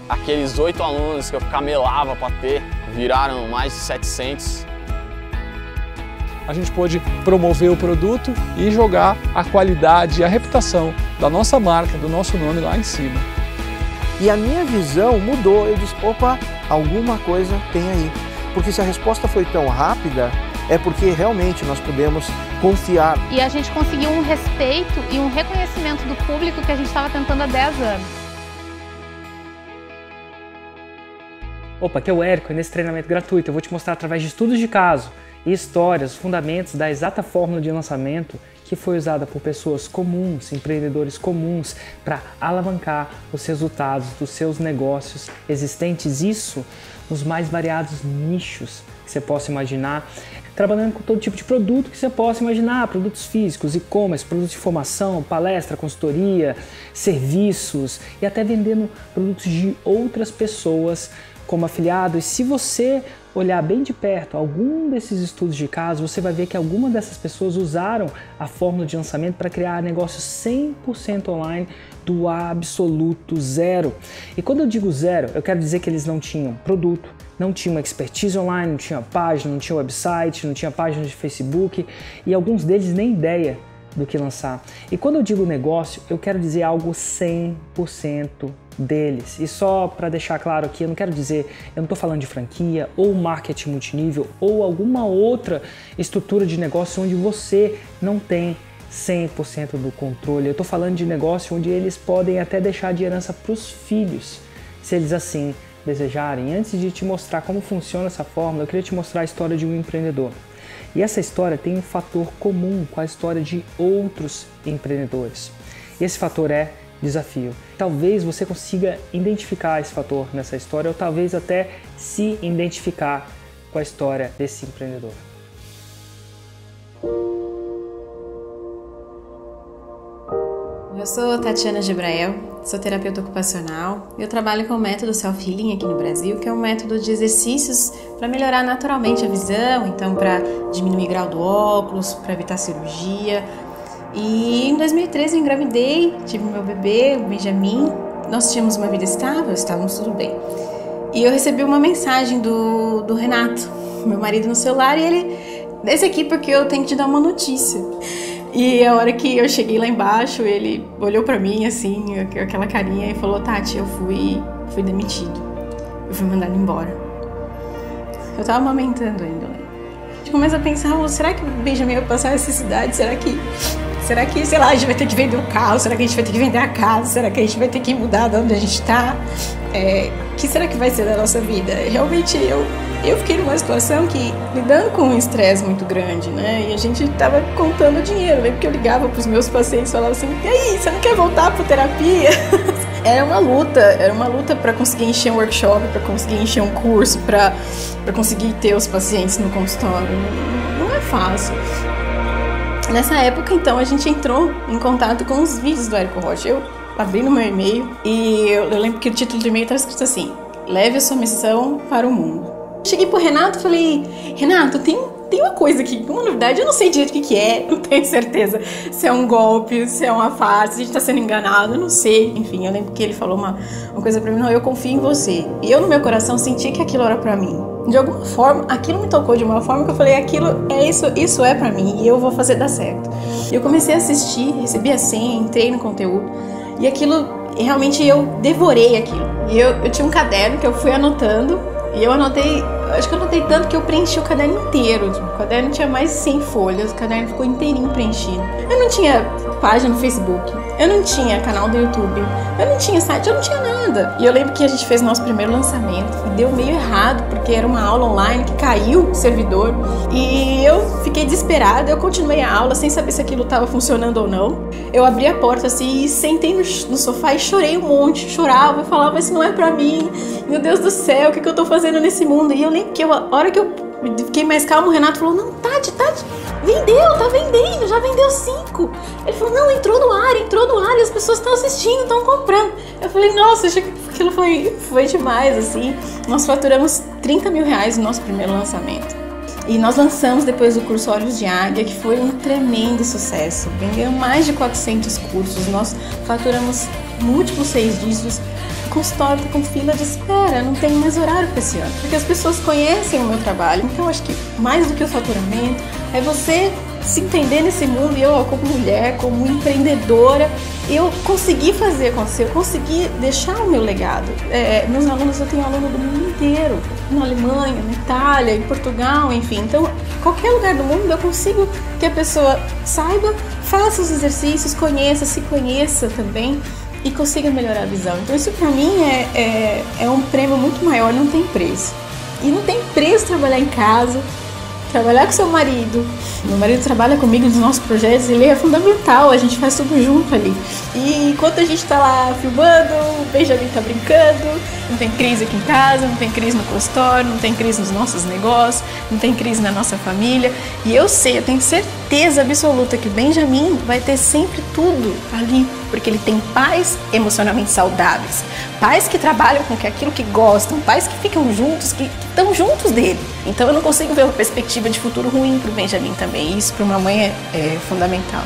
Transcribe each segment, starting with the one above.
Aqueles 8 alunos que eu camelava para ter, viraram mais de 700. A gente pôde promover o produto e jogar a qualidade e a reputação da nossa marca, do nosso nome lá em cima. E a minha visão mudou, eu disse, opa, alguma coisa tem aí. Porque se a resposta foi tão rápida, é porque realmente nós podemos confiar. E a gente conseguiu um respeito e um reconhecimento do público que a gente estava tentando há 10 anos. Opa, aqui é o Érico e nesse treinamento gratuito eu vou te mostrar através de estudos de caso e histórias, fundamentos da exata fórmula de lançamento que foi usada por pessoas comuns, empreendedores comuns, para alavancar os resultados dos seus negócios existentes, isso nos mais variados nichos que você possa imaginar, trabalhando com todo tipo de produto que você possa imaginar, produtos físicos, e-commerce, produtos de formação, palestra, consultoria, serviços e até vendendo produtos de outras pessoas como afiliado. E se você olhar bem de perto algum desses estudos de caso, você vai ver que algumas dessas pessoas usaram a fórmula de lançamento para criar negócios 100% online do absoluto zero. E quando eu digo zero, eu quero dizer que eles não tinham produto, não tinham uma expertise online, não tinha página, não tinha website, não tinha página de Facebook e alguns deles nem ideia do que lançar. E quando eu digo negócio, eu quero dizer algo 100% deles. E só para deixar claro aqui, eu não quero dizer, eu não estou falando de franquia ou marketing multinível ou alguma outra estrutura de negócio onde você não tem 100% do controle. Eu estou falando de negócio onde eles podem até deixar de herança para os filhos, se eles assim desejarem. Antes de te mostrar como funciona essa fórmula, eu queria te mostrar a história de um empreendedor. E essa história tem um fator comum com a história de outros empreendedores. E esse fator é desafio. Talvez você consiga identificar esse fator nessa história ou talvez até se identificar com a história desse empreendedor. Eu sou Tatiana Gebrael, sou terapeuta ocupacional e eu trabalho com o método Self-Healing aqui no Brasil, que é um método de exercícios para melhorar naturalmente a visão, então para diminuir o grau do óculos, para evitar cirurgia. E em 2013 eu engravidei, tive meu bebê, o Benjamin, nós tínhamos uma vida estável, estávamos tudo bem. E eu recebi uma mensagem do Renato, meu marido, no celular, e ele, desce aqui porque eu tenho que te dar uma notícia. E a hora que eu cheguei lá embaixo, ele olhou pra mim assim, aquela carinha, e falou: Tati, eu fui demitido, eu fui mandado embora. Eu tava amamentando ainda. A gente começa a pensar: será que o Benjamin vai passar necessidade? Será que, sei lá, a gente vai ter que vender o carro? Será que a gente vai ter que vender a casa? Será que a gente vai ter que mudar de onde a gente tá? O que será que vai ser da nossa vida? Realmente eu fiquei numa situação que, lidando com um estresse muito grande, né? E a gente tava contando dinheiro, né? Porque eu ligava pros meus pacientes e falava assim: e aí, você não quer voltar pra terapia? Era uma luta para conseguir encher um workshop, para conseguir encher um curso, para conseguir ter os pacientes no consultório. Não é fácil. Nessa época, então, a gente entrou em contato com os vídeos do Érico Rocha. Eu abri no meu e-mail e eu lembro que o título do e-mail estava escrito assim: leve a sua missão para o mundo. Cheguei pro Renato e falei: Renato, tem uma coisa aqui, uma novidade, eu não sei direito o que é, não tenho certeza se é um golpe, se é uma farsa, se a gente tá sendo enganado, eu não sei. Enfim, eu lembro que ele falou uma coisa pra mim: não, eu confio em você. E eu, no meu coração, senti que aquilo era pra mim. De alguma forma, aquilo me tocou de uma forma que eu falei: aquilo é isso é pra mim e eu vou fazer dar certo. E eu comecei a assistir, recebi a senha, entrei no conteúdo e aquilo, realmente eu devorei aquilo. E eu tinha um caderno que eu fui anotando. E eu anotei, acho que eu anotei tanto que eu preenchi o caderno inteiro. O caderno tinha mais de 100 folhas, o caderno ficou inteirinho preenchido. Eu não tinha página no Facebook, eu não tinha canal do YouTube, eu não tinha site, eu não tinha nada. E eu lembro que a gente fez nosso primeiro lançamento e deu meio errado, porque era uma aula online que caiu o servidor. E eu fiquei desesperada, eu continuei a aula sem saber se aquilo estava funcionando ou não. Eu abri a porta assim e sentei no sofá e chorei um monte, chorava, falava: isso não é pra mim, meu Deus do céu, o que eu tô fazendo nesse mundo? E eu lembro que a hora que eu fiquei mais calmo, o Renato falou: não, Tati, vendeu, tá vendendo, já vendeu 5. Ele falou: não, entrou no ar e as pessoas estão assistindo, estão comprando. Eu falei: nossa, achei que aquilo foi demais, assim. Nós faturamos R$30 mil no nosso primeiro lançamento. E nós lançamos depois o curso Olhos de Águia, que foi um tremendo sucesso. Vendeu mais de 400 cursos, nós faturamos múltiplos 6 dígitos. O consultório está com fila de espera, não tem mais horário para esse ano, porque as pessoas conhecem o meu trabalho. Então, acho que mais do que o faturamento, é você se entender nesse mundo. E eu, como mulher, como empreendedora, eu consegui fazer acontecer, eu consegui deixar o meu legado. Meus alunos, eu tenho aluno do mundo inteiro, na Alemanha, na Itália, em Portugal, enfim. Então, qualquer lugar do mundo eu consigo que a pessoa saiba, faça os exercícios, conheça, se conheça também e consiga melhorar a visão. Então, isso para mim é um prêmio muito maior, não tem preço. E não tem preço trabalhar em casa, trabalhar com seu marido. Meu marido trabalha comigo nos nossos projetos, ele é fundamental, a gente faz tudo junto ali. E enquanto a gente tá lá filmando, o Benjamin tá brincando, não tem crise aqui em casa, não tem crise no consultório, não tem crise nos nossos negócios, não tem crise na nossa família. E eu sei, eu tenho certeza absoluta que o Benjamin vai ter sempre tudo ali, porque ele tem pais emocionalmente saudáveis, pais que trabalham com aquilo que gostam, pais que ficam juntos, que estão juntos dele. Então eu não consigo ver uma perspectiva de futuro ruim para o Benjamin também. Isso para uma mãe é fundamental.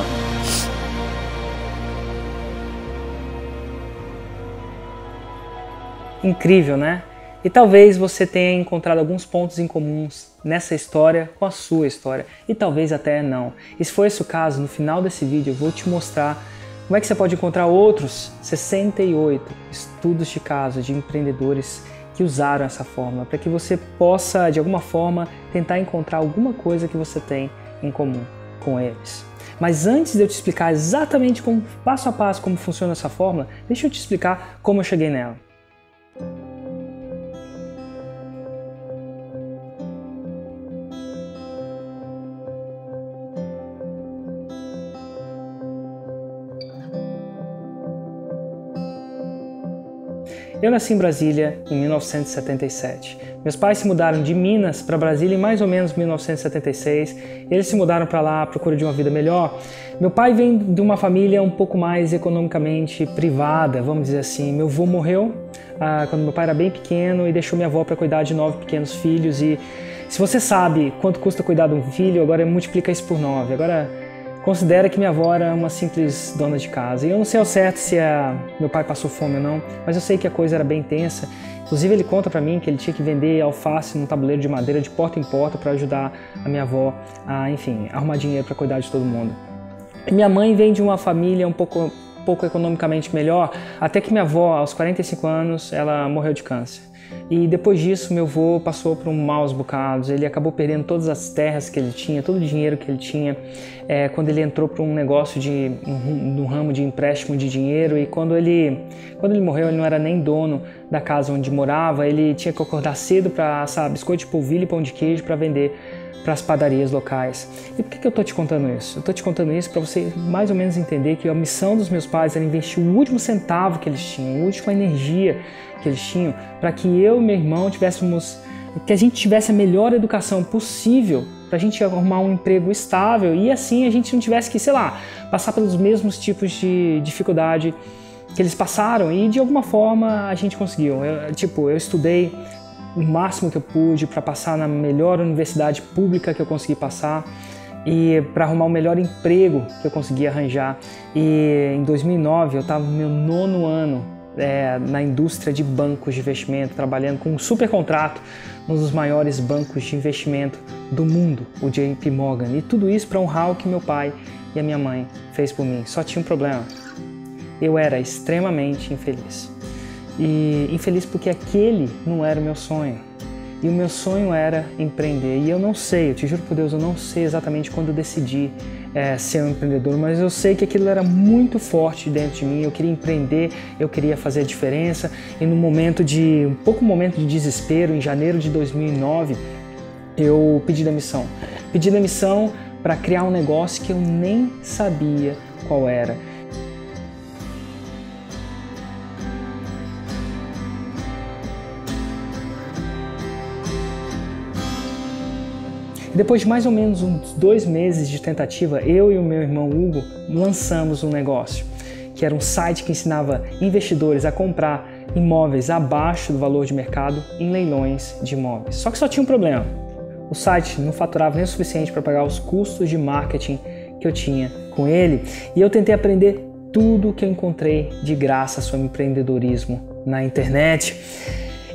Incrível, né? E talvez você tenha encontrado alguns pontos em comuns nessa história com a sua história. E talvez até não. E se for esse o caso, no final desse vídeo eu vou te mostrar como é que você pode encontrar outros 68 estudos de caso de empreendedores que usaram essa fórmula, para que você possa, de alguma forma, tentar encontrar alguma coisa que você tem em comum com eles. Mas antes de eu te explicar exatamente como, passo a passo, como funciona essa fórmula, deixa eu te explicar como eu cheguei nela. Eu nasci em Brasília em 1977. Meus pais se mudaram de Minas para Brasília em mais ou menos 1976. Eles se mudaram para lá à procura de uma vida melhor. Meu pai vem de uma família um pouco mais economicamente privada, vamos dizer assim. Meu avô morreu quando meu pai era bem pequeno e deixou minha avó para cuidar de 9 pequenos filhos. E se você sabe quanto custa cuidar de um filho, agora multiplica isso por 9. Agora considera que minha avó era uma simples dona de casa. E eu não sei ao certo se meu pai passou fome ou não, mas eu sei que a coisa era bem tensa. Inclusive ele conta pra mim que ele tinha que vender alface num tabuleiro de madeira de porta em porta para ajudar a minha avó a, enfim, arrumar dinheiro para cuidar de todo mundo. E minha mãe vem de uma família um pouco economicamente melhor, até que minha avó, aos 45 anos, ela morreu de câncer. E depois disso, meu avô passou por maus bocados, ele acabou perdendo todas as terras que ele tinha, todo o dinheiro que ele tinha, quando ele entrou para um negócio no ramo de empréstimo de dinheiro. E quando ele morreu, ele não era nem dono da casa onde morava, ele tinha que acordar cedo para assar biscoito de polvilho e pão de queijo para vender para as padarias locais. E por que eu estou te contando isso? Eu estou te contando isso para você mais ou menos entender que a missão dos meus pais era investir o último centavo que eles tinham, a última energia que eles tinham, para que eu e meu irmão que a gente tivesse a melhor educação possível, para a gente arrumar um emprego estável e assim a gente não tivesse que, sei lá, passar pelos mesmos tipos de dificuldade que eles passaram. E de alguma forma a gente conseguiu. Eu estudei o máximo que eu pude para passar na melhor universidade pública que eu consegui passar e para arrumar o melhor emprego que eu consegui arranjar. E em 2009 eu estava no meu 9º ano na indústria de bancos de investimento, trabalhando com um super contrato num dos maiores bancos de investimento do mundo, o JP Morgan. E tudo isso para honrar o que meu pai e a minha mãe fez por mim. Só tinha um problema: eu era extremamente infeliz. E infeliz porque aquele não era o meu sonho. E o meu sonho era empreender. E eu não sei, eu te juro por Deus, eu não sei exatamente quando eu decidi ser um empreendedor, mas eu sei que aquilo era muito forte dentro de mim. Eu queria empreender, eu queria fazer a diferença. E no momento de desespero, em janeiro de 2009, eu pedi demissão. Pedi demissão para criar um negócio que eu nem sabia qual era. Depois de mais ou menos uns 2 meses de tentativa, eu e o meu irmão Hugo lançamos um negócio, que era um site que ensinava investidores a comprar imóveis abaixo do valor de mercado em leilões de imóveis. Só que só tinha um problema: O site não faturava nem o suficiente para pagar os custos de marketing que eu tinha com ele, e eu tentei aprender tudo que eu encontrei de graça sobre empreendedorismo na internet.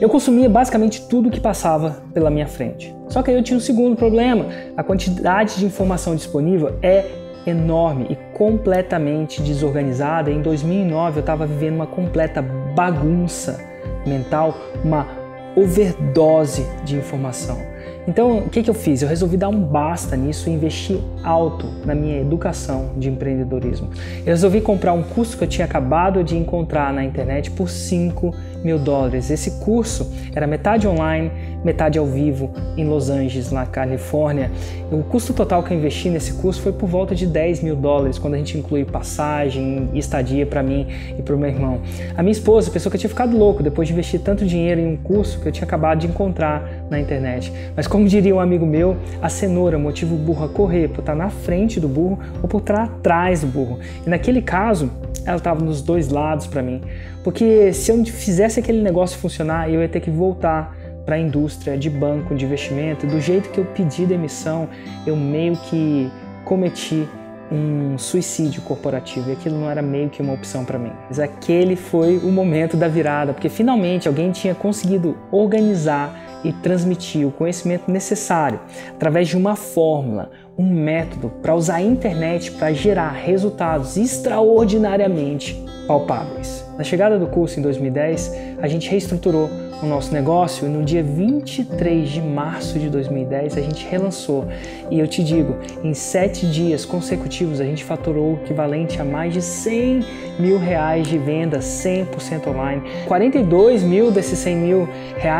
Eu consumia basicamente tudo que passava pela minha frente. Só que aí eu tinha um segundo problema: a quantidade de informação disponível é enorme e completamente desorganizada. Em 2009 eu estava vivendo uma completa bagunça mental, uma overdose de informação. Então, o que eu fiz? Eu resolvi dar um basta nisso e investir alto na minha educação de empreendedorismo. Eu resolvi comprar um curso que eu tinha acabado de encontrar na internet por $5.000. Esse curso era metade online, metade ao vivo em Los Angeles, na Califórnia. O custo total que eu investi nesse curso foi por volta de $10.000, quando a gente inclui passagem e estadia para mim e para o meu irmão. A minha esposa pensou que eu tinha ficado louco depois de investir tanto dinheiro em um curso que eu tinha acabado de encontrar na internet. Mas como diria um amigo meu, a cenoura motiva o burro a correr por estar na frente do burro ou por estar atrás do burro. E naquele caso, ela estava nos dois lados para mim. Porque se eu não fizesse aquele negócio funcionar, eu ia ter que voltar para a indústria de banco, de investimento. E do jeito que eu pedi demissão, eu meio que cometi um suicídio corporativo, e aquilo não era meio que uma opção para mim. Mas aquele foi o momento da virada, porque finalmente alguém tinha conseguido organizar e transmitir o conhecimento necessário através de uma fórmula, um método para usar a internet para gerar resultados extraordinariamente palpáveis. Na chegada do curso em 2010, a gente reestruturou o nosso negócio e no dia 23 de março de 2010 a gente relançou. E eu te digo, em 7 dias consecutivos a gente faturou o equivalente a mais de R$100 mil de venda 100% online. 42 mil desses R$100 mil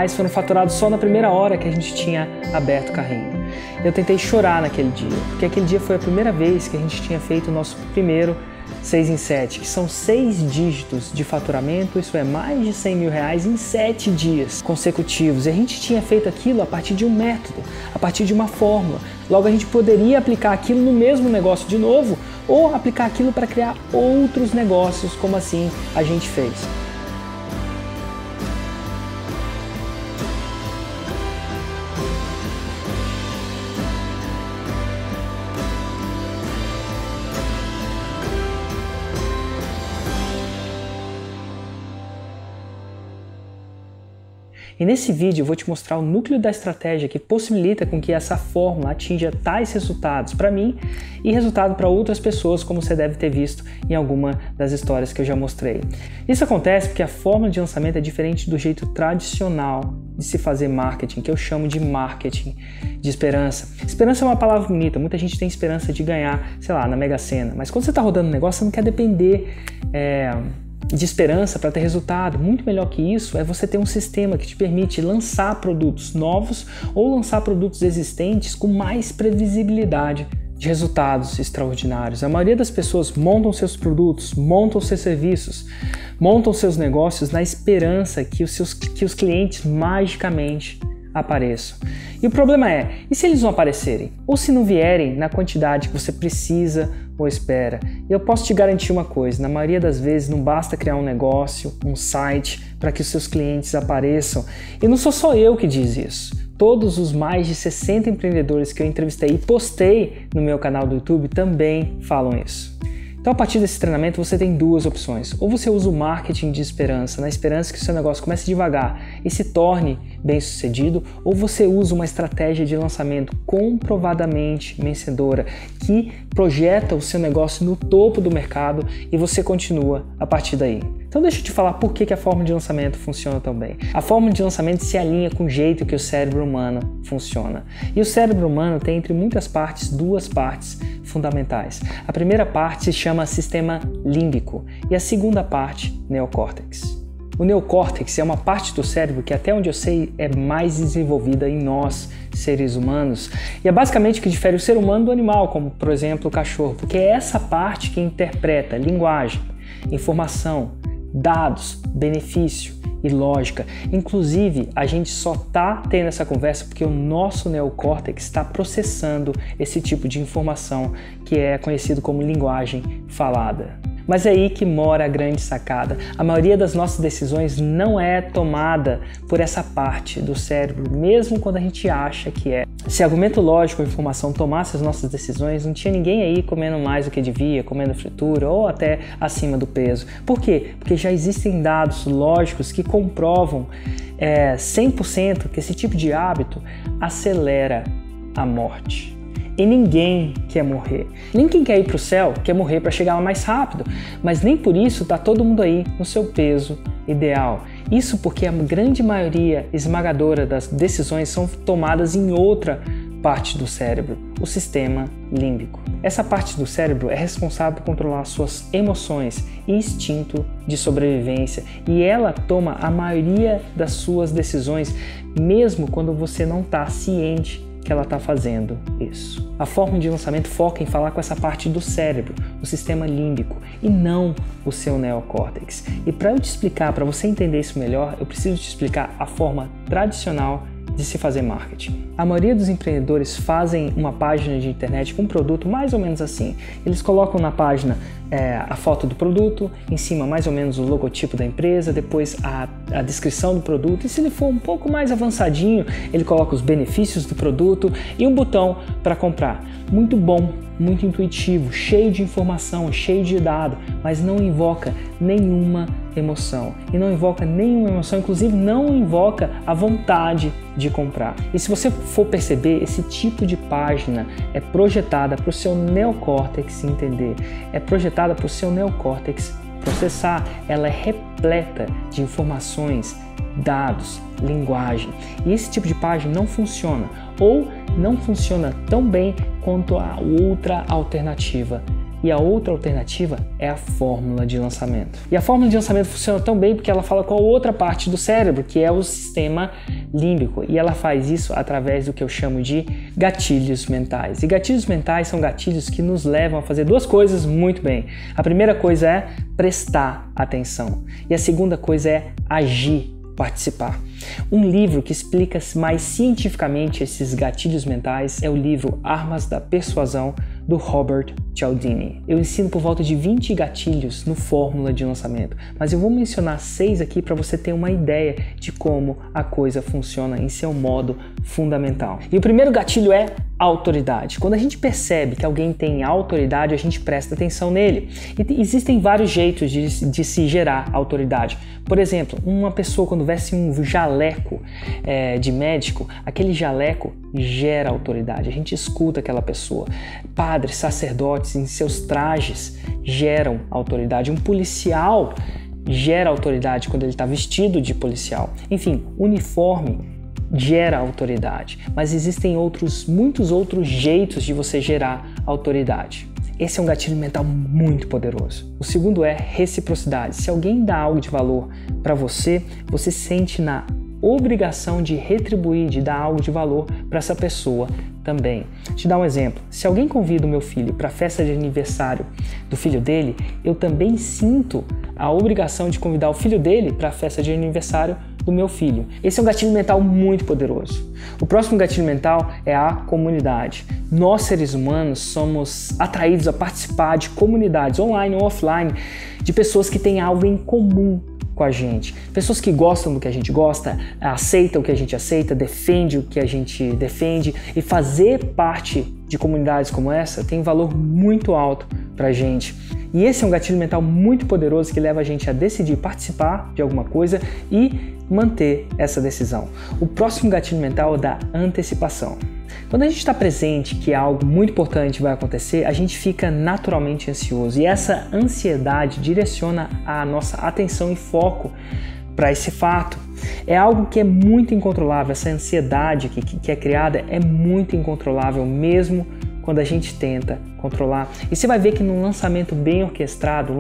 foram faturados só na primeira hora que a gente tinha aberto o carrinho. Eu tentei chorar naquele dia, porque aquele dia foi a primeira vez que a gente tinha feito o nosso primeiro 6 em 7, que são 6 dígitos de faturamento, isso é mais de R$100 mil em 7 dias consecutivos. E a gente tinha feito aquilo a partir de um método, a partir de uma fórmula. Logo a gente poderia aplicar aquilo no mesmo negócio de novo ou aplicar aquilo para criar outros negócios, como assim a gente fez. E nesse vídeo eu vou te mostrar o núcleo da estratégia que possibilita com que essa fórmula atinja tais resultados para mim e resultado para outras pessoas, como você deve ter visto em alguma das histórias que eu já mostrei. Isso acontece porque a fórmula de lançamento é diferente do jeito tradicional de se fazer marketing, que eu chamo de marketing de esperança. Esperança é uma palavra bonita, muita gente tem esperança de ganhar, sei lá, na Mega Sena, mas quando você está rodando um negócio, você não quer depender de esperança para ter resultado. Muito melhor que isso é você ter um sistema que te permite lançar produtos novos ou lançar produtos existentes com mais previsibilidade de resultados extraordinários. A maioria das pessoas montam seus produtos, montam seus serviços, montam seus negócios na esperança que os clientes magicamente apareçam. E o problema é, e se eles não aparecerem? Ou se não vierem na quantidade que você precisa ou espera? E eu posso te garantir uma coisa, na maioria das vezes não basta criar um negócio, um site para que os seus clientes apareçam. E não sou só eu que diz isso. Todos os mais de 60 empreendedores que eu entrevistei e postei no meu canal do YouTube também falam isso. Então, a partir desse treinamento, você tem duas opções. Ou você usa o marketing de esperança, na esperança que o seu negócio comece devagar e se torne bem-sucedido, ou você usa uma estratégia de lançamento comprovadamente vencedora, que projeta o seu negócio no topo do mercado e você continua a partir daí. Então deixa eu te falar por que a fórmula de lançamento funciona tão bem. A fórmula de lançamento se alinha com o jeito que o cérebro humano funciona. E o cérebro humano tem, entre muitas partes, duas partes fundamentais. A primeira parte se chama sistema límbico e a segunda parte, neocórtex. O neocórtex é uma parte do cérebro que, até onde eu sei, é mais desenvolvida em nós, seres humanos. E é basicamente o que difere o ser humano do animal, como, por exemplo, o cachorro, porque é essa parte que interpreta linguagem, informação, dados, benefício e lógica. Inclusive, a gente só está tendo essa conversa porque o nosso neocórtex está processando esse tipo de informação que é conhecido como linguagem falada. Mas é aí que mora a grande sacada. A maioria das nossas decisões não é tomada por essa parte do cérebro, mesmo quando a gente acha que é. Se argumento lógico ou informação tomasse as nossas decisões, não tinha ninguém aí comendo mais do que devia, comendo fritura ou até acima do peso. Por quê? Porque já existem dados lógicos que comprovam 100% que esse tipo de hábito acelera a morte. E ninguém quer morrer. Nem quem quer ir para o céu quer morrer para chegar lá mais rápido, mas nem por isso está todo mundo aí no seu peso ideal. Isso porque a grande maioria esmagadora das decisões são tomadas em outra parte do cérebro, o sistema límbico. Essa parte do cérebro é responsável por controlar suas emoções e instinto de sobrevivência, e ela toma a maioria das suas decisões, mesmo quando você não está ciente que ela está fazendo isso. A fórmula de lançamento foca em falar com essa parte do cérebro, o sistema límbico, e não o seu neocórtex. E para eu te explicar, para você entender isso melhor, eu preciso te explicar a forma tradicional de se fazer marketing. A maioria dos empreendedores fazem uma página de internet com um produto mais ou menos assim. Eles colocam na página a foto do produto, em cima mais ou menos o logotipo da empresa, depois a descrição do produto, e se ele for um pouco mais avançadinho, ele coloca os benefícios do produto e um botão para comprar. Muito bom, muito intuitivo, cheio de informação, cheio de dado, mas não invoca nenhuma emoção. E não invoca nenhuma emoção, inclusive não invoca a vontade de comprar. E se você for perceber, esse tipo de página é projetada para o seu neocórtex entender, é projetada para o seu neocórtex processar. Ela é repleta de informações, dados, linguagem. E esse tipo de página não funciona, ou não funciona tão bem quanto a outra alternativa. E a outra alternativa é a fórmula de lançamento. E a fórmula de lançamento funciona tão bem porque ela fala com a outra parte do cérebro, que é o sistema límbico. E ela faz isso através do que eu chamo de gatilhos mentais. E gatilhos mentais são gatilhos que nos levam a fazer duas coisas muito bem. A primeira coisa é prestar atenção. E a segunda coisa é agir, participar. Um livro que explica mais cientificamente esses gatilhos mentais é o livro Armas da Persuasão, do Robert Cialdini. Eu ensino por volta de 20 gatilhos no Fórmula de Lançamento, mas eu vou mencionar 6 aqui para você ter uma ideia de como a coisa funciona em seu modo fundamental. E o primeiro gatilho é autoridade. Quando a gente percebe que alguém tem autoridade, a gente presta atenção nele. E existem vários jeitos de se gerar autoridade. Por exemplo, uma pessoa quando veste um jaleco de médico, aquele jaleco gera autoridade. A gente escuta aquela pessoa. Padres, sacerdotes em seus trajes geram autoridade. Um policial gera autoridade quando ele está vestido de policial. Enfim, uniforme gera autoridade. Mas existem muitos outros jeitos de você gerar autoridade. Esse é um gatilho mental muito poderoso. O segundo é reciprocidade. Se alguém dá algo de valor para você, você sente na obrigação de retribuir, de dar algo de valor para essa pessoa também. Deixa eu dar um exemplo. Se alguém convida o meu filho para a festa de aniversário do filho dele, eu também sinto a obrigação de convidar o filho dele para a festa de aniversário do meu filho. Esse é um gatilho mental muito poderoso. O próximo gatilho mental é a comunidade. Nós, seres humanos, somos atraídos a participar de comunidades online ou offline de pessoas que têm algo em comum com a gente. Pessoas que gostam do que a gente gosta, aceitam o que a gente aceita, defendem o que a gente defende, e fazer parte de comunidades como essa tem valor muito alto pra gente. E esse é um gatilho mental muito poderoso que leva a gente a decidir participar de alguma coisa e manter essa decisão. O próximo gatilho mental é da antecipação. Quando a gente está presente que algo muito importante vai acontecer, a gente fica naturalmente ansioso, e essa ansiedade direciona a nossa atenção e foco para esse fato. É algo que é muito incontrolável. Essa ansiedade que é criada é muito incontrolável mesmo quando a gente tenta controlar. E você vai ver que no lançamento bem orquestrado,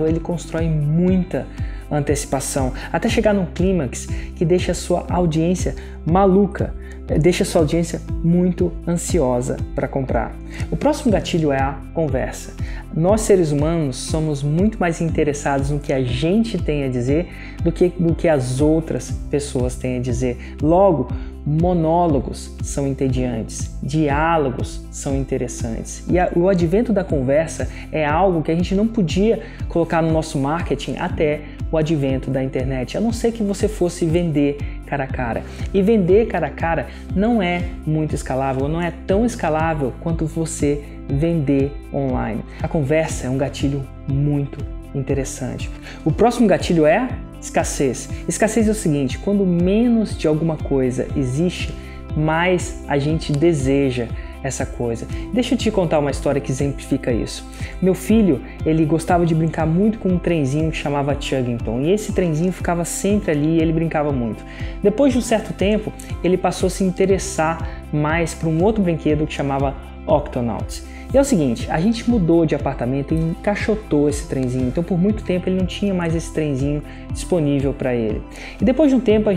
ele constrói muita antecipação, até chegar num clímax que deixa a sua audiência maluca, deixa a sua audiência muito ansiosa para comprar. O próximo gatilho é a conversa. Nós, seres humanos, somos muito mais interessados no que a gente tem a dizer do que as outras pessoas têm a dizer. Logo, monólogos são entediantes, diálogos são interessantes. E o advento da conversa é algo que a gente não podia colocar no nosso marketing até o advento da internet, a não ser que você fosse vender cara a cara. E vender cara a cara não é muito escalável, não é tão escalável quanto você vender online. A conversa é um gatilho muito interessante. O próximo gatilho é escassez. Escassez é o seguinte: quando menos de alguma coisa existe, mais a gente deseja essa coisa. Deixa eu te contar uma história que exemplifica isso. Meu filho, ele gostava de brincar muito com um trenzinho que chamava Chuggington, e esse trenzinho ficava sempre ali e ele brincava muito. Depois de um certo tempo, ele passou a se interessar mais por um outro brinquedo que chamava Octonauts. E é o seguinte, a gente mudou de apartamento e encaixotou esse trenzinho, então por muito tempo ele não tinha mais esse trenzinho disponível para ele. E depois de um tempo,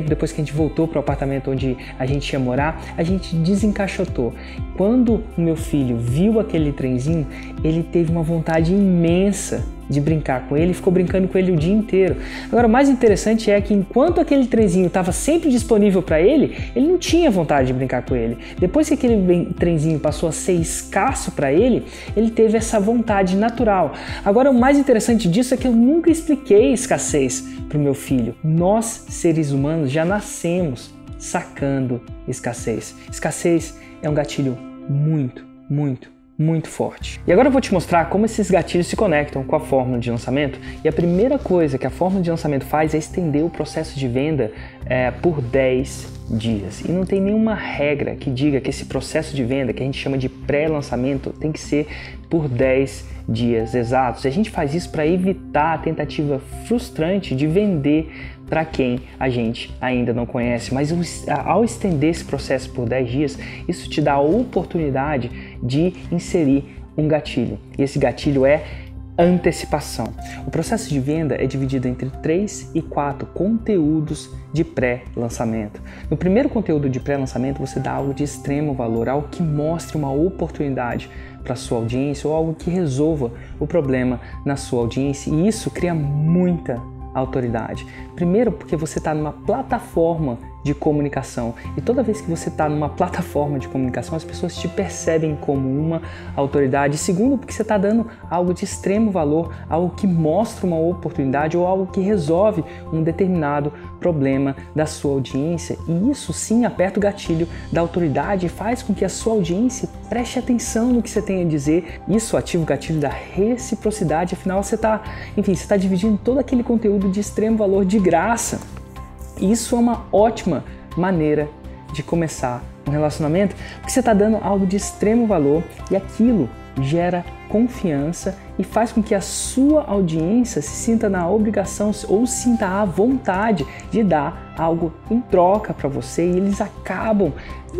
depois que a gente voltou para o apartamento onde a gente ia morar, a gente desencaixotou. Quando o meu filho viu aquele trenzinho, ele teve uma vontade imensa de brincar com ele e ficou brincando com ele o dia inteiro. Agora, o mais interessante é que enquanto aquele trenzinho estava sempre disponível para ele, ele não tinha vontade de brincar com ele. Depois que aquele trenzinho passou a ser escasso para ele, ele teve essa vontade natural. Agora, o mais interessante disso é que eu nunca expliquei escassez para o meu filho. Nós, seres humanos, já nascemos sacando escassez. Escassez é um gatilho muito forte. E agora eu vou te mostrar como esses gatilhos se conectam com a fórmula de lançamento. E a primeira coisa que a fórmula de lançamento faz é estender o processo de venda por 10 dias. E não tem nenhuma regra que diga que esse processo de venda, que a gente chama de pré-lançamento, tem que ser por 10 dias exatos. E a gente faz isso para evitar a tentativa frustrante de vender para quem a gente ainda não conhece. Mas ao estender esse processo por 10 dias, isso te dá a oportunidade de inserir um gatilho. E esse gatilho é antecipação. O processo de venda é dividido entre 3 e 4 conteúdos de pré-lançamento. No primeiro conteúdo de pré-lançamento, você dá algo de extremo valor, algo que mostre uma oportunidade para a sua audiência ou algo que resolva o problema na sua audiência, e isso cria muita autoridade. Primeiro, porque você está numa plataforma de comunicação, e toda vez que você está numa plataforma de comunicação, as pessoas te percebem como uma autoridade. Segundo, porque você está dando algo de extremo valor, algo que mostra uma oportunidade ou algo que resolve um determinado problema da sua audiência, e isso sim aperta o gatilho da autoridade e faz com que a sua audiência preste atenção no que você tem a dizer. Isso ativa o gatilho da reciprocidade, afinal você está dividindo todo aquele conteúdo de extremo valor de graça. Isso é uma ótima maneira de começar um relacionamento, porque você está dando algo de extremo valor e aquilo gera confiança e faz com que a sua audiência se sinta na obrigação ou sinta a vontade de dar algo em troca para você, e eles acabam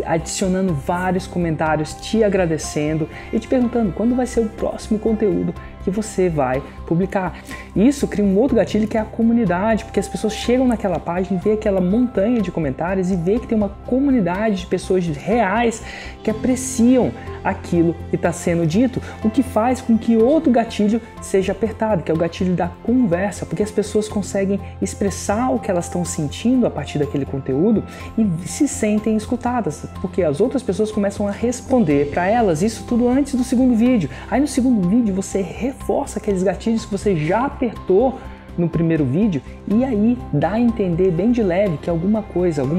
adicionando vários comentários, te agradecendo e te perguntando quando vai ser o próximo conteúdo que você vai publicar. Isso cria um outro gatilho, que é a comunidade, porque as pessoas chegam naquela página e vê aquela montanha de comentários e vê que tem uma comunidade de pessoas reais que apreciam aquilo que está sendo dito, o que faz com que outro gatilho seja apertado, que é o gatilho da conversa, porque as pessoas conseguem expressar o que elas estão sentindo a partir daquele conteúdo e se sentem escutadas, porque as outras pessoas começam a responder para elas, isso tudo antes do segundo vídeo. Aí no segundo vídeo você reforça aqueles gatilhos que você já apertou no primeiro vídeo, e aí dá a entender bem de leve que alguma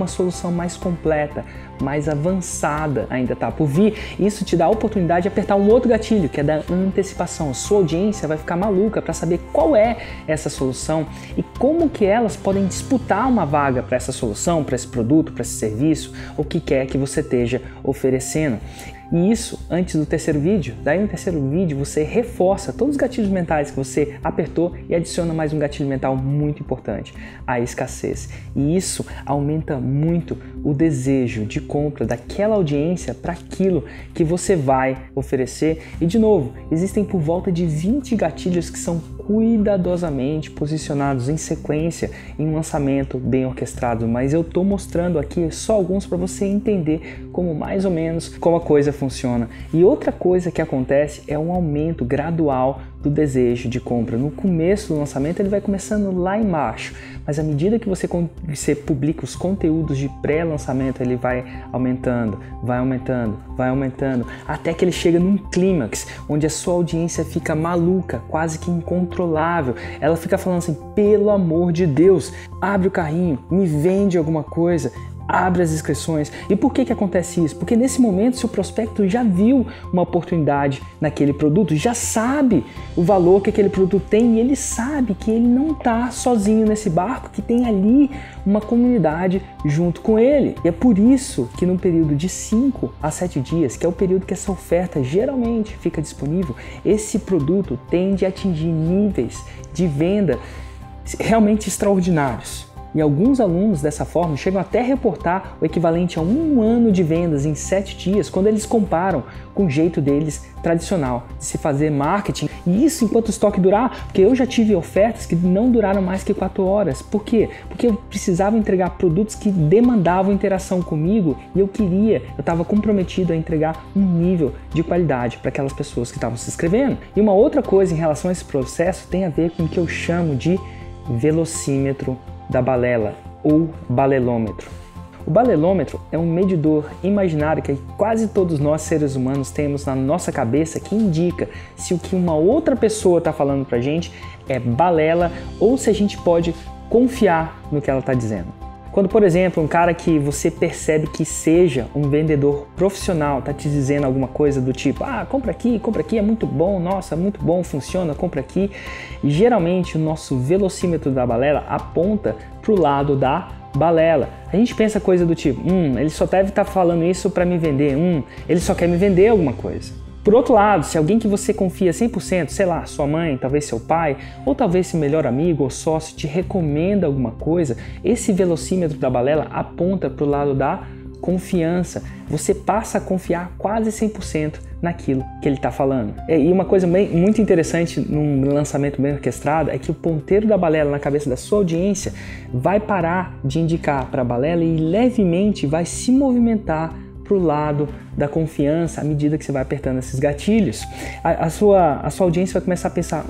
solução mais completa, mais avançada ainda está por vir. Isso te dá a oportunidade de apertar um outro gatilho, que é da antecipação. A sua audiência vai ficar maluca para saber qual é essa solução e como que elas podem disputar uma vaga para essa solução, para esse produto, para esse serviço, o que quer que você esteja oferecendo. E isso antes do terceiro vídeo. Daí no terceiro vídeo você reforça todos os gatilhos mentais que você apertou e adiciona mais um gatilho mental muito importante, a escassez. E isso aumenta muito o desejo de compra daquela audiência para aquilo que você vai oferecer. E de novo, existem por volta de 20 gatilhos que são cuidadosamente posicionados em sequência em um lançamento bem orquestrado, mas eu estou mostrando aqui só alguns para você entender como mais ou menos como a coisa funciona. E outra coisa que acontece é um aumento gradual do desejo de compra no começo do lançamento, ele vai começando lá embaixo, mas à medida que você publica os conteúdos de pré-lançamento, ele vai aumentando, vai aumentando, vai aumentando, até que ele chega num clímax, onde a sua audiência fica maluca, quase que incontrolável. Ela fica falando assim: pelo amor de Deus, abre o carrinho, me vende alguma coisa, abre as inscrições. E por que acontece isso? Porque nesse momento seu prospecto já viu uma oportunidade naquele produto, já sabe o valor que aquele produto tem, e ele sabe que ele não está sozinho nesse barco, que tem ali uma comunidade junto com ele. E é por isso que no período de 5 a 7 dias, que é o período que essa oferta geralmente fica disponível, esse produto tende a atingir níveis de venda realmente extraordinários. E alguns alunos dessa forma chegam até a reportar o equivalente a 1 ano de vendas em 7 dias, quando eles comparam com o jeito deles tradicional de se fazer marketing. E isso enquanto o estoque durar, porque eu já tive ofertas que não duraram mais que 4 horas. Por quê? Porque eu precisava entregar produtos que demandavam interação comigo e eu estava comprometido a entregar um nível de qualidade para aquelas pessoas que estavam se inscrevendo. E uma outra coisa em relação a esse processo tem a ver com o que eu chamo de velocímetro da balela ou balelômetro. O balelômetro é um medidor imaginário que quase todos nós seres humanos temos na nossa cabeça, que indica se o que uma outra pessoa está falando pra gente é balela ou se a gente pode confiar no que ela está dizendo. Quando, por exemplo, um cara que você percebe que seja um vendedor profissional está te dizendo alguma coisa do tipo: ah, compra aqui, é muito bom, nossa, muito bom, funciona, compra aqui. E geralmente o nosso velocímetro da balela aponta para o lado da balela. A gente pensa coisa do tipo: ele só deve estar falando isso para me vender, ele só quer me vender alguma coisa. Por outro lado, se alguém que você confia 100%, sei lá, sua mãe, talvez seu pai, ou talvez seu melhor amigo ou sócio te recomenda alguma coisa, esse velocímetro da balela aponta para o lado da confiança. Você passa a confiar quase 100% naquilo que ele está falando. E uma coisa muito interessante num lançamento bem orquestrado é que o ponteiro da balela na cabeça da sua audiência vai parar de indicar para a balela e levemente vai se movimentar para o lado da confiança à medida que você vai apertando esses gatilhos. A sua audiência vai começar a pensar: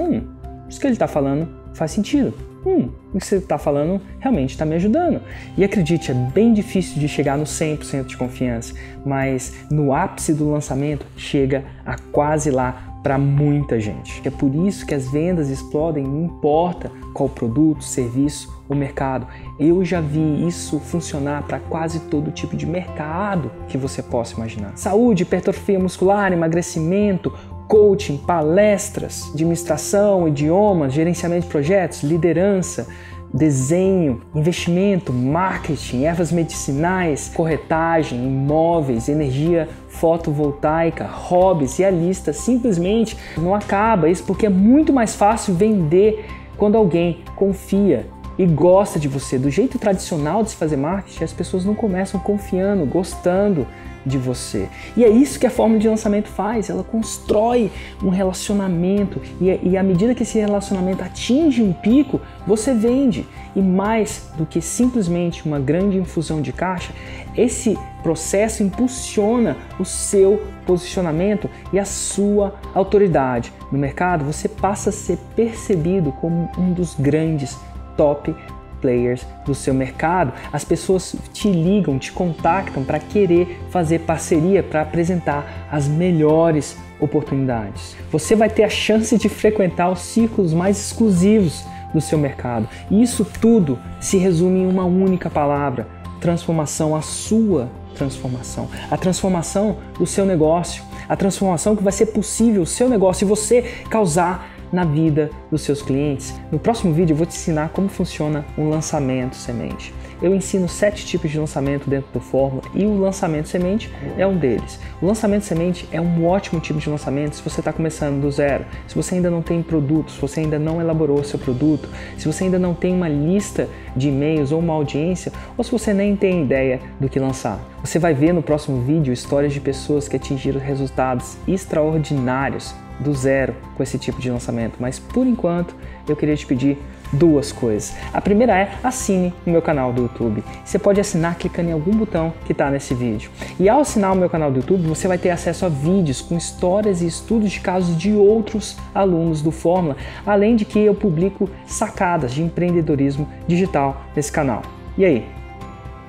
isso que ele está falando faz sentido. O que você está falando realmente está me ajudando. E acredite, é bem difícil de chegar no 100% de confiança, mas no ápice do lançamento chega a quase lá para muita gente. É por isso que as vendas explodem, não importa qual produto, serviço ou mercado. Eu já vi isso funcionar para quase todo tipo de mercado que você possa imaginar. Saúde, hipertrofia muscular, emagrecimento, coaching, palestras, administração, idiomas, gerenciamento de projetos, liderança, desenho, investimento, marketing, ervas medicinais, corretagem, imóveis, energia fotovoltaica, hobbies, e a lista simplesmente não acaba. Isso porque é muito mais fácil vender quando alguém confia e gosta de você. Do jeito tradicional de se fazer marketing, as pessoas não começam confiando, gostando de você. E é isso que a fórmula de lançamento faz. Ela constrói um relacionamento e à medida que esse relacionamento atinge um pico, você vende. E mais do que simplesmente uma grande infusão de caixa, esse processo impulsiona o seu posicionamento e a sua autoridade no mercado. Você passa a ser percebido como um dos grandes top players do seu mercado. As pessoas te ligam, te contactam para querer fazer parceria, para apresentar as melhores oportunidades. Você vai ter a chance de frequentar os círculos mais exclusivos do seu mercado. E isso tudo se resume em uma única palavra: transformação. A sua transformação, a transformação do seu negócio, a transformação que vai ser possível o seu negócio e você causar na vida dos seus clientes. No próximo vídeo eu vou te ensinar como funciona um lançamento semente. Eu ensino 7 tipos de lançamento dentro do Fórmula e o lançamento semente é um deles. O lançamento semente é um ótimo tipo de lançamento se você está começando do zero, se você ainda não tem produto, se você ainda não elaborou o seu produto, se você ainda não tem uma lista de e-mails ou uma audiência, ou se você nem tem ideia do que lançar. Você vai ver no próximo vídeo histórias de pessoas que atingiram resultados extraordinários do zero com esse tipo de lançamento, mas por enquanto eu queria te pedir duas coisas. A primeira é assine o meu canal do YouTube. Você pode assinar clicando em algum botão que está nesse vídeo. E ao assinar o meu canal do YouTube, você vai ter acesso a vídeos com histórias e estudos de casos de outros alunos do Fórmula, além de que eu publico sacadas de empreendedorismo digital nesse canal. E aí,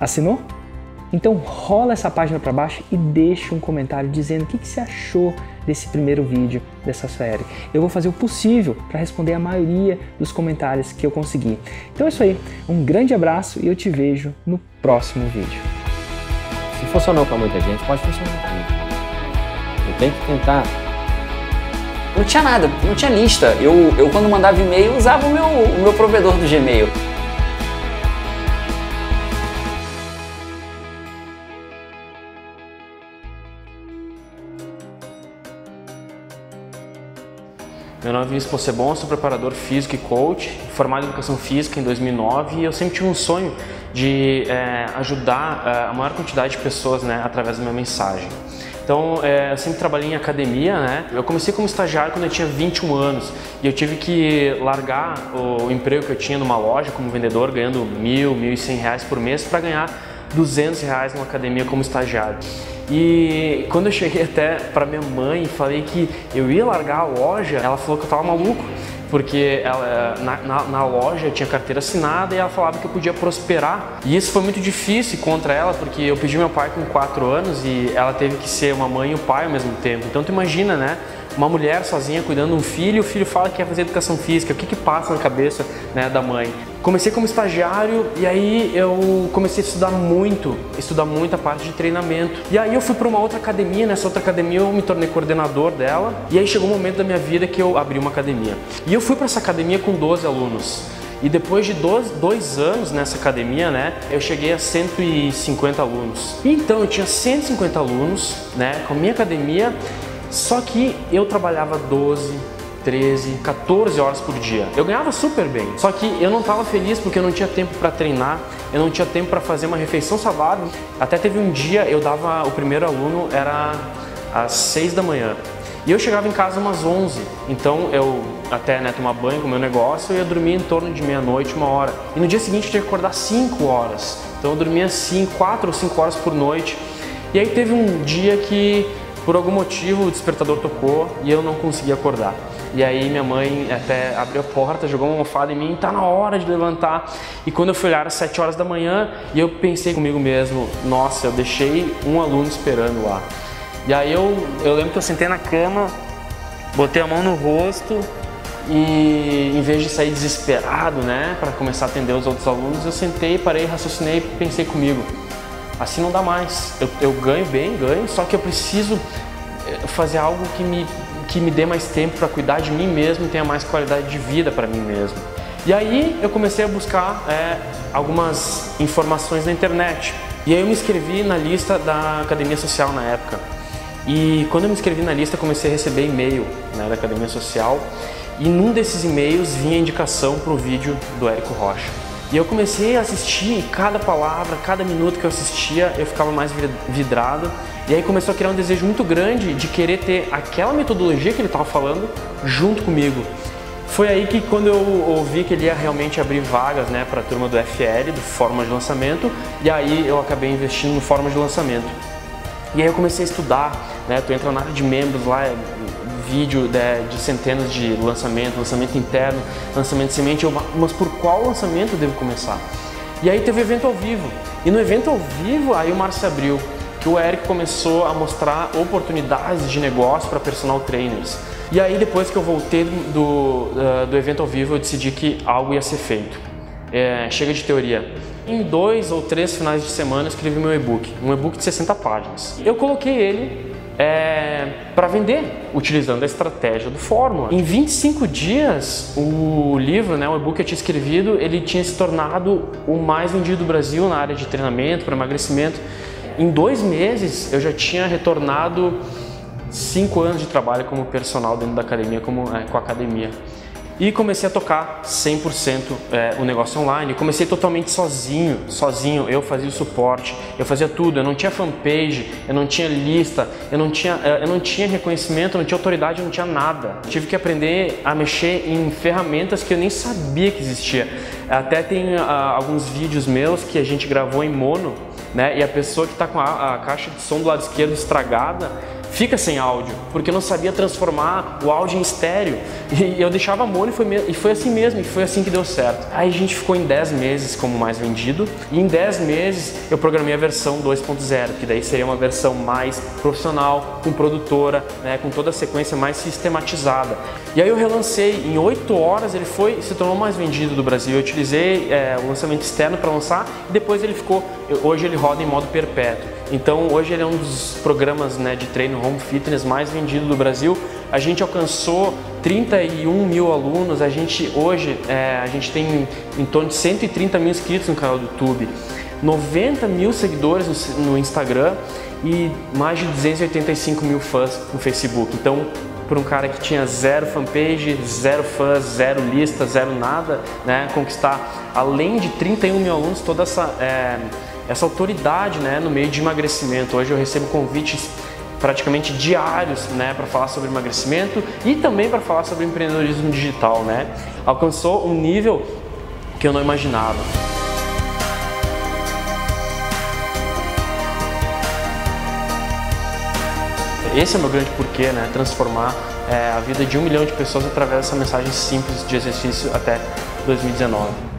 assinou? Então rola essa página para baixo e deixa um comentário dizendo o que você achou desse primeiro vídeo dessa série. Eu vou fazer o possível para responder a maioria dos comentários que eu conseguir. Então é isso aí, um grande abraço e eu te vejo no próximo vídeo. Se funcionou para muita gente, pode funcionar para mim. Eu tenho que tentar. Não tinha nada, não tinha lista. Eu quando mandava e-mail usava o meu provedor do Gmail. Meu nome é Vinícius Possebon, sou preparador físico e coach, formado em Educação Física em 2009 e eu sempre tive um sonho de ajudar a maior quantidade de pessoas, né, através da minha mensagem. Então, eu sempre trabalhei em academia, né? Eu comecei como estagiário quando eu tinha 21 anos e eu tive que largar o emprego que eu tinha numa loja como vendedor, ganhando R$1.000, R$1.100 por mês para ganhar R$200 numa academia como estagiário. E quando eu cheguei até para minha mãe e falei que eu ia largar a loja, ela falou que eu tava maluco, porque ela, na loja tinha carteira assinada e ela falava que eu podia prosperar. E isso foi muito difícil contra ela, porque eu pedi meu pai com 4 anos e ela teve que ser uma mãe e um pai ao mesmo tempo. Então tu imagina, né? Uma mulher sozinha cuidando de um filho, o filho fala que quer fazer educação física, o que passa na cabeça, né, da mãe? Comecei como estagiário e aí eu comecei a estudar muito a parte de treinamento. E aí eu fui para uma outra academia, nessa outra academia eu me tornei coordenador dela e aí chegou um momento da minha vida que eu abri uma academia. E eu fui para essa academia com 12 alunos. E depois de 2 anos nessa academia, né, eu cheguei a 150 alunos. Então eu tinha 150 alunos, né, com a minha academia. Só que eu trabalhava 12, 13, 14 horas por dia. Eu ganhava super bem. Só que eu não estava feliz porque eu não tinha tempo para treinar, eu não tinha tempo para fazer uma refeição saudável. Até teve um dia, o primeiro aluno era às 6 da manhã. E eu chegava em casa umas 11. Então eu até tomar banho com o meu negócio, eu ia dormir em torno de meia-noite, 1h. E no dia seguinte eu tinha que acordar 5 horas. Então eu dormia 4 ou 5 horas por noite. E aí teve um dia que por algum motivo o despertador tocou e eu não conseguia acordar. E aí minha mãe até abriu a porta, jogou uma almofada em mim, tá na hora de levantar. E quando eu fui olhar às 7 horas da manhã, e eu pensei comigo mesmo, nossa, eu deixei um aluno esperando lá. E aí eu lembro que eu sentei na cama, botei a mão no rosto e em vez de sair desesperado, né, para começar a atender os outros alunos, eu sentei, parei, raciocinei e pensei comigo. Assim não dá mais, eu ganho bem, só que eu preciso fazer algo que me dê mais tempo para cuidar de mim mesmo e tenha mais qualidade de vida para mim mesmo. E aí eu comecei a buscar algumas informações na internet. E aí eu me inscrevi na lista da Academia Social na época. E quando eu me inscrevi na lista, eu comecei a receber e-mail, né, da Academia Social. E num desses e-mails vinha a indicação para o vídeo do Érico Rocha. E eu comecei a assistir, e cada palavra, cada minuto que eu assistia, eu ficava mais vidrado. E aí começou a criar um desejo muito grande de querer ter aquela metodologia que ele estava falando junto comigo. Foi aí que quando eu ouvi que ele ia realmente abrir vagas, né, para a turma do FL, do Fórmula de Lançamento, e aí eu acabei investindo no Fórmula de Lançamento. E aí eu comecei a estudar, né, tu entra na área de membros lá, vídeo de centenas de lançamento interno, lançamento de semente, mas por qual lançamento eu devo começar? E aí teve evento ao vivo, e no evento ao vivo aí o mar se abriu, que o Érico começou a mostrar oportunidades de negócio para personal trainers. E aí depois que eu voltei do evento ao vivo eu decidi que algo ia ser feito. Chega de teoria. Em 2 ou 3 finais de semana eu escrevi meu e-book, um e-book de 60 páginas. Eu coloquei ele para vender, utilizando a estratégia do Fórmula. Em 25 dias, o livro, né, o e-book que eu tinha escrevido, ele tinha se tornado o mais vendido do Brasil na área de treinamento, para emagrecimento. Em 2 meses, eu já tinha retornado 5 anos de trabalho como personal dentro da academia, com a academia. E comecei a tocar 100% o negócio online. Comecei totalmente sozinho. Eu fazia o suporte, eu fazia tudo. Eu não tinha fanpage, eu não tinha lista, eu não tinha reconhecimento, eu não tinha autoridade, eu não tinha nada. Tive que aprender a mexer em ferramentas que eu nem sabia que existia. Até tem alguns vídeos meus que a gente gravou em mono, né? E a pessoa que está com a caixa de som do lado esquerdo estragada fica sem áudio, porque eu não sabia transformar o áudio em estéreo. E eu deixava mono e foi assim mesmo, e foi assim que deu certo. Aí a gente ficou em 10 meses como mais vendido, e em 10 meses eu programei a versão 2.0, que daí seria uma versão mais profissional, com produtora, né, com toda a sequência mais sistematizada. E aí eu relancei, em 8 horas ele se tornou mais vendido do Brasil. Eu utilizei o lançamento externo para lançar, e depois hoje ele roda em modo perpétuo. Então hoje ele é um dos programas, né, de treino home fitness mais vendido do Brasil. A gente alcançou 31 mil alunos, hoje a gente tem em torno de 130 mil inscritos no canal do YouTube, 90 mil seguidores no Instagram e mais de 285 mil fãs no Facebook. Então, por um cara que tinha 0 fanpage, 0 fãs, 0 lista, 0 nada, né, conquistar, além de 31 mil alunos, toda essa autoridade, né, no meio de emagrecimento. Hoje eu recebo convites praticamente diários, né, para falar sobre emagrecimento e também para falar sobre empreendedorismo digital, né? Alcançou um nível que eu não imaginava. Esse é o meu grande porquê, né? Transformar a vida de 1 milhão de pessoas através dessa mensagem simples de exercício até 2019.